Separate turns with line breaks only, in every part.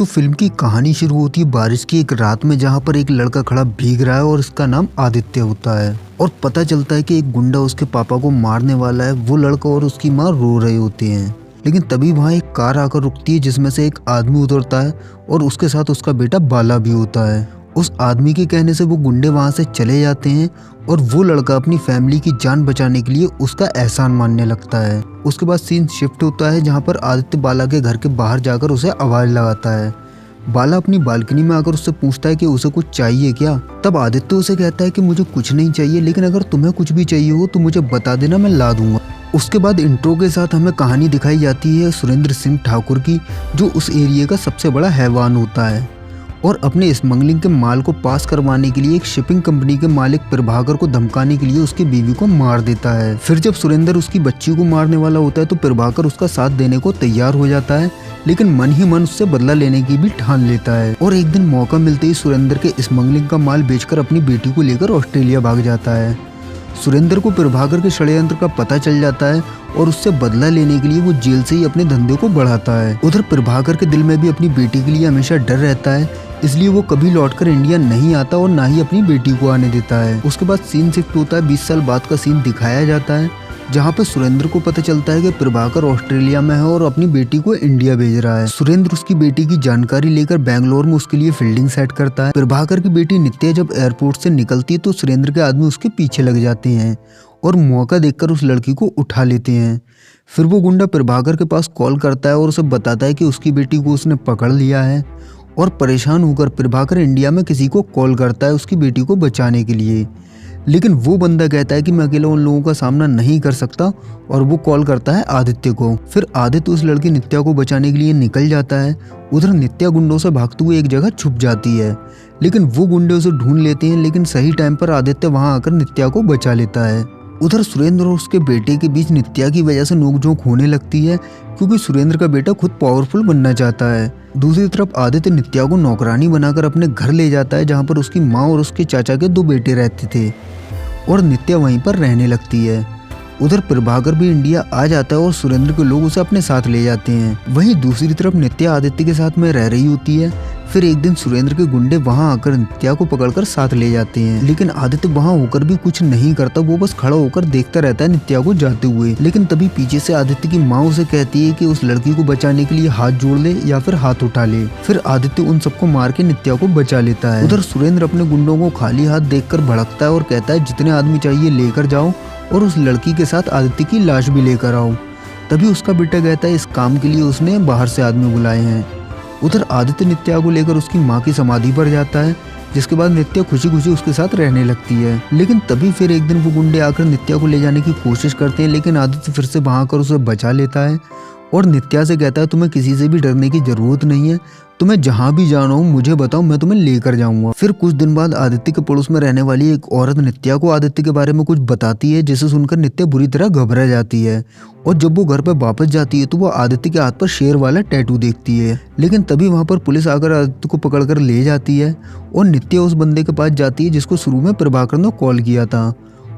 तो फिल्म की कहानी शुरू होती है बारिश की एक रात में, जहाँ पर एक लड़का खड़ा भीग रहा है और उसका नाम आदित्य होता है। और पता चलता है कि एक गुंडा उसके पापा को मारने वाला है। वो लड़का और उसकी माँ रो रहे होते हैं, लेकिन तभी वहाँ एक कार आकर रुकती है जिसमें से एक आदमी उतरता है और उसके साथ उसका बेटा बाला भी होता है। उस आदमी के कहने से वो गुंडे वहाँ से चले जाते हैं और वो लड़का अपनी फैमिली की जान बचाने के लिए उसका एहसान मानने लगता है। उसके बाद सीन शिफ्ट होता है जहाँ पर आदित्य बाला के घर के बाहर जाकर उसे आवाज लगाता है। बाला अपनी बालकनी में आकर उससे पूछता है कि उसे कुछ चाहिए क्या। तब आदित्य उसे कहता है कि मुझे कुछ नहीं चाहिए, लेकिन अगर तुम्हें कुछ भी चाहिए हो तो मुझे बता देना, मैं ला दूंगा। उसके बाद इंट्रो के साथ हमें कहानी दिखाई जाती है सुरेंद्र सिंह ठाकुर की, जो उस एरिया का सबसे बड़ा हैवान होता है और अपने स्मगलिंग के माल को पास करवाने के लिए एक शिपिंग कंपनी के मालिक प्रभाकर को धमकाने के लिए उसकी बीवी को मार देता है। फिर जब सुरेंद्र उसकी बच्ची को मारने वाला होता है तो प्रभाकर उसका साथ देने को तैयार हो जाता है, लेकिन मन ही मन उससे बदला लेने की भी ठान लेता है। और एक दिन मौका मिलते ही सुरेंद्र के स्मगलिंग का माल बेचकर अपनी बेटी को लेकर ऑस्ट्रेलिया भाग जाता है। सुरेंद्र को प्रभाकर के षड्यंत्र का पता चल जाता है और उससे बदला लेने के लिए वो जेल से ही अपने धंधे को बढ़ाता है। उधर प्रभाकर के दिल में भी अपनी बेटी के लिए हमेशा डर रहता है, इसलिए वो कभी लौटकर इंडिया नहीं आता और ना ही अपनी बेटी को आने देता है। उसके बाद सीन शिफ्ट होता है, 20 साल बाद का सीन दिखाया जाता है जहाँ पे सुरेंद्र को पता चलता है कि प्रभाकर ऑस्ट्रेलिया में है और अपनी बेटी को इंडिया भेज रहा है। सुरेंद्र उसकी बेटी की जानकारी लेकर बैंगलोर में उसके लिए फील्डिंग सेट करता है। प्रभाकर की बेटी नित्या जब एयरपोर्ट से निकलती है तो सुरेंद्र के आदमी उसके पीछे लग जाते हैं और मौका देखकर उस लड़की को उठा लेते हैं। फिर वो गुंडा प्रभाकर के पास कॉल करता है और उसे बताता है कि उसकी बेटी को उसने पकड़ लिया है। और परेशान होकर प्रभाकर इंडिया में किसी को कॉल करता है उसकी बेटी को बचाने के लिए, लेकिन वो बंदा कहता है कि मैं अकेला उन लोगों का सामना नहीं कर सकता और वो कॉल करता है आदित्य को। फिर आदित्य उस लड़की नित्या को बचाने के लिए निकल जाता है। उधर नित्या गुंडों से भागते हुए एक जगह छुप जाती है, लेकिन वो गुंडे उसे ढूंढ लेते हैं, लेकिन सही टाइम पर आदित्य वहां आकर नित्या को बचा लेता है। उधर सुरेंद्र और उसके बेटे के बीच नित्या की वजह से नोकझोंक होने लगती है, क्योंकि सुरेंद्र का बेटा खुद पावरफुल बनना चाहता है। दूसरी तरफ आदित्य नित्या को नौकरानी बनाकर अपने घर ले जाता है, जहाँ पर उसकी माँ और उसके चाचा के 2 बेटे रहते थे और नित्या वहीं पर रहने लगती है। उधर प्रभाकर भी इंडिया आ जाता है और सुरेंद्र के लोग उसे अपने साथ ले जाते हैं। वहीं दूसरी तरफ नित्या आदित्य के साथ में रह रही होती है। फिर एक दिन सुरेंद्र के गुंडे वहां आकर नित्या को पकड़कर साथ ले जाते हैं, लेकिन आदित्य वहां होकर भी कुछ नहीं करता। वो बस खड़ा होकर देखता रहता है नित्या को जाते हुए। लेकिन तभी पीछे से आदित्य की माँ उसे कहती है कि उस लड़की को बचाने के लिए हाथ जोड़ ले या फिर हाथ उठा ले। फिर आदित्य उन सबको मार के नित्या को बचा लेता है। उधर सुरेंद्र अपने गुंडों को खाली हाथ देखकर भड़कता है और कहता है जितने आदमी चाहिए लेकर जाओ और उस लड़की के साथ आदित्य की लाश भी लेकर आओ। तभी उसका बेटा कहता है इस काम के लिए उसने बाहर से आदमी बुलाए हैं। उधर आदित्य नित्या को लेकर उसकी माँ की समाधि पर जाता है, जिसके बाद नित्या खुशी खुशी उसके साथ रहने लगती है। लेकिन तभी फिर एक दिन वो गुंडे आकर नित्या को ले जाने की कोशिश करते हैं, लेकिन आदित्य फिर से वहां आकर उसे बचा लेता है और नित्या से कहता है तुम्हें किसी से भी डरने की जरूरत नहीं है, तुम्हें जहां भी जाना हो मुझे बताओ, मैं तुम्हें लेकर जाऊंगा। फिर कुछ दिन बाद आदित्य के पड़ोस में रहने वाली एक औरत नित्या को आदित्य के बारे में कुछ बताती है, जिसे सुनकर नित्या बुरी तरह घबरा जाती है। और जब वो घर पर वापस जाती है तो वो आदित्य के हाथ पर शेर वाला टैटू देखती है, लेकिन तभी वहां पर पुलिस आकर आदित्य को पकड़कर ले जाती है और नित्या उस बंदे के पास जाती है जिसको शुरू में प्रभाकर ने कॉल किया था।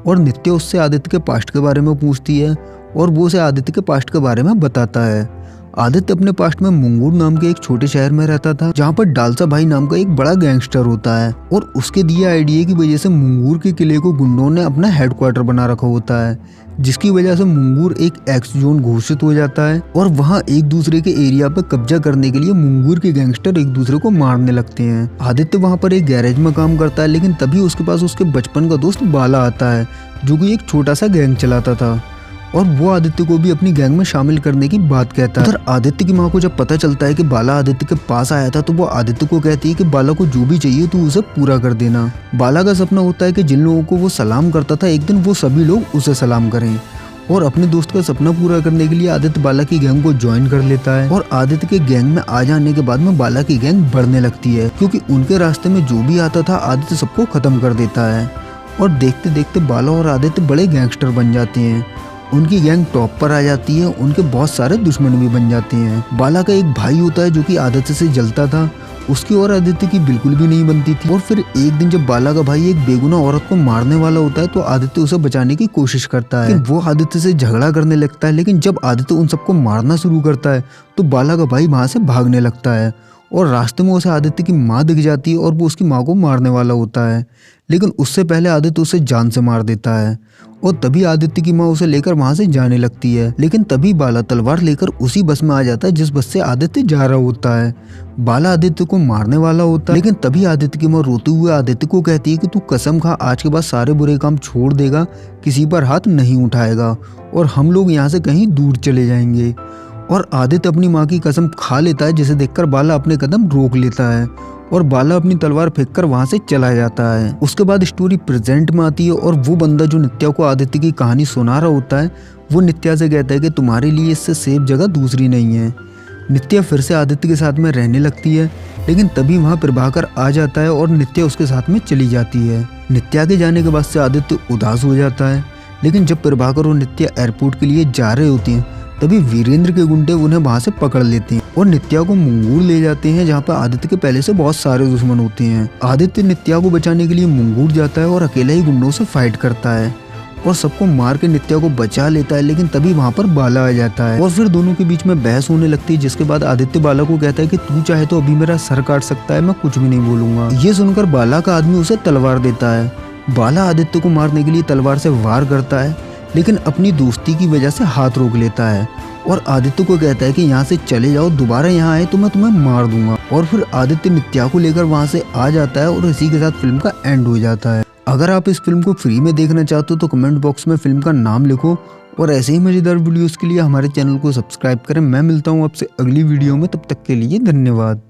और नित्या उससे आदित्य के पास्ट के बारे में पूछती है और वो उसे आदित्य के पास्ट के बारे में बताता है। आदित्य अपने पास्ट में मुंगूर नाम के एक छोटे शहर में रहता था, जहाँ पर डालसा भाई नाम का एक बड़ा गैंगस्टर होता है और उसके दिए आइडिया की वजह से मुंगूर के किले को गुंडों ने अपना हेडक्वार्टर बना रखा होता है, जिसकी वजह से मुंगूर एक एक्स जोन घोषित हो जाता है और वहाँ एक दूसरे के एरिया पर कब्जा करने के लिए मुंगूर के गैंगस्टर एक दूसरे को मारने लगते हैं। आदित्य वहाँ पर एक गैरेज में काम करता है, लेकिन तभी उसके पास उसके बचपन का दोस्त बाला आता है, जो कि एक छोटा सा गैंग चलाता था और वो आदित्य को भी अपनी गैंग में शामिल करने की बात कहता है। उधर आदित्य की माँ को जब पता चलता है कि बाला आदित्य के पास आया था तो वो आदित्य को कहती है कि बाला को जो भी चाहिए तू उसे पूरा कर देना। बाला का सपना होता है कि जिन लोगों को वो सलाम करता था एक दिन वो सभी लोग उसे सलाम करें। और अपने दोस्त का सपना पूरा करने के लिए आदित्य बाला की गैंग को ज्वाइन कर लेता है और आदित्य के गैंग में आ जाने के बाद में बाला की गैंग बढ़ने लगती है, क्योंकि उनके रास्ते में जो भी आता था आदित्य सबको खत्म कर देता है। और देखते देखते बाला और आदित्य बड़े गैंगस्टर बन जाते हैं। उनकी गैंग टॉप पर आ जाती है, उनके बहुत सारे दुश्मन भी बन जाते हैं। बाला का एक भाई होता है जो कि आदित्य से जलता था, उसकी और आदित्य की बिल्कुल भी नहीं बनती थी। और फिर एक दिन जब बाला का भाई एक बेगुनाह औरत को मारने वाला होता है तो आदित्य उसे बचाने की कोशिश करता है। वो आदित्य से झगड़ा करने लगता है, लेकिन जब आदित्य उन सबको मारना शुरू करता है तो बाला का भाई वहां से भागने लगता है और रास्ते में उसे आदित्य की माँ दिख जाती है और वो उसकी माँ को मारने वाला होता है, लेकिन उससे पहले आदित्य उसे जान से मार देता है। और तभी आदित्य की माँ उसे लेकर वहां से जाने लगती है, लेकिन तभी बाला तलवार लेकर उसी बस में आ जाता है जिस बस से आदित्य जा रहा होता है। बाला आदित्य को मारने वाला होता है, लेकिन तभी आदित्य की माँ रोते हुए आदित्य को कहती है कि तू कसम खा आज के बाद सारे बुरे काम छोड़ देगा, किसी पर हाथ नहीं उठाएगा और हम लोग यहाँ से कहीं दूर चले जाएंगे। और आदित्य अपनी माँ की कसम खा लेता है, जिसे देखकर बाला अपने कदम रोक लेता है और बाला अपनी तलवार फेंककर वहां से चला जाता है। उसके बाद स्टोरी प्रेजेंट में आती है और वो बंदा जो नित्या को आदित्य की कहानी सुना रहा होता है वो नित्या से कहता है कि तुम्हारे लिए इससे सेफ जगह दूसरी नहीं है। नित्या फिर से आदित्य के साथ में रहने लगती है, लेकिन तभी वहाँ प्रभाकर आ जाता है और नित्या उसके साथ में चली जाती है। नित्या के जाने के बाद से आदित्य उदास हो जाता है, लेकिन जब प्रभाकर और नित्या एयरपोर्ट के लिए जा रहे होते हैं तभी वीरेंद्र के गुंडे उन्हें वहां से पकड़ लेते हैं और नित्या को मुंगूर ले जाते हैं, जहाँ पर आदित्य के पहले से बहुत सारे दुश्मन होते हैं। आदित्य नित्या को बचाने के लिए मुंगूर जाता है और अकेला ही गुंडों से फाइट करता है और सबको मार के नित्या को बचा लेता है, लेकिन तभी वहाँ पर बाला आ जाता है और फिर दोनों के बीच में बहस होने लगती है, जिसके बाद आदित्य बाला को कहता है कि तू चाहे तो अभी मेरा सर काट सकता है, मैं कुछ भी नहीं बोलूंगा। ये सुनकर बाला का आदमी उसे तलवार देता है। बाला आदित्य को मारने के लिए तलवार से वार करता है, लेकिन अपनी दोस्ती की वजह से हाथ रोक लेता है और आदित्य को कहता है कि यहाँ से चले जाओ, दोबारा यहाँ आए तो मैं तुम्हें मार दूंगा। और फिर आदित्य नित्या को लेकर वहाँ से आ जाता है और इसी के साथ फिल्म का एंड हो जाता है। अगर आप इस फिल्म को फ्री में देखना चाहते हो तो कमेंट बॉक्स में फिल्म का नाम लिखो और ऐसे ही मजेदार वीडियोस के लिए हमारे चैनल को सब्सक्राइब करें। मैं मिलता हूँ आपसे अगली वीडियो में, तब तक के लिए धन्यवाद।